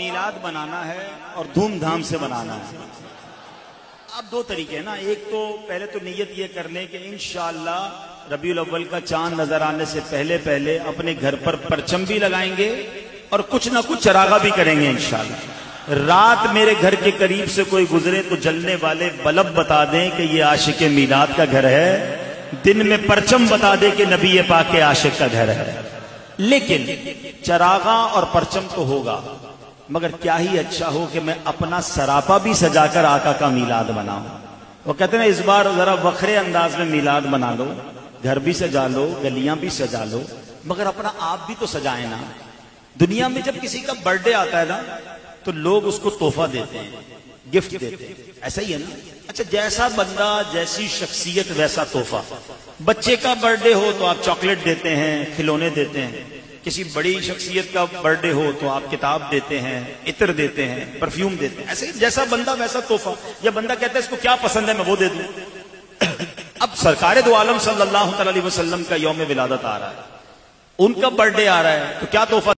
میلاد بنانا ہے اور دھوم دھام سے بنانا ہے. اب دو طریقے ہیں نا. ایک تو پہلے تو نیت یہ کر لیں کہ انشاءاللہ ربیع الاول کا چاند نظر آنے سے پہلے پہلے اپنے گھر پر پرچم بھی لگائیں گے اور کچھ نہ کچھ چراغا بھی کریں گے انشاءاللہ. رات میرے گھر کے قریب سے کوئی گزرے تو جلنے والے بلب بتا دیں کہ یہ عاشق میلاد کا گھر ہے. دن میں پرچم بتا دے کہ نبی پاک کے عاشق کا گھر ہے. لیکن چراغا اور پرچم تو ہوگا، مگر کیا ہی اچھا ہو کہ میں اپنا سراپا بھی سجا کر آقا کا میلاد بناؤں. وہ کہتے ہیں اس بار ذرا وکھرے انداز میں میلاد بنا لو، گھر بھی سجا لو، گلیاں بھی سجا لو، مگر اپنا آپ بھی تو سجائیں نا. دنیا میں جب کسی کا برتھ ڈے آتا ہے نا تو لوگ اس کو تحفہ دیتے ہیں، گفٹ دیتے ہیں. ایسا ہی ہے نا. اچھا، جیسا بندہ جیسی شخصیت ویسا تحفہ. بچے کا برتھ ڈے ہو تو آپ چاکلیٹ دیتے ہیں، کھلونے دیتے ہیں. کسی بڑی شخصیت کا برتھ ڈے ہو تو آپ کتاب دیتے ہیں، عطر دیتے ہیں، پرفیوم دیتے ہیں. ایسے ہی جیسا بندہ ویسا تحفہ. یا بندہ کہتا ہے اس کو کیا پسند ہے میں وہ دے دوں. اب سرکار دو عالم صلی اللہ علیہ وسلم کا یوم ولادت آ رہا ہے، ان کا برتھ ڈے آ رہا ہے، تو کیا تحفہ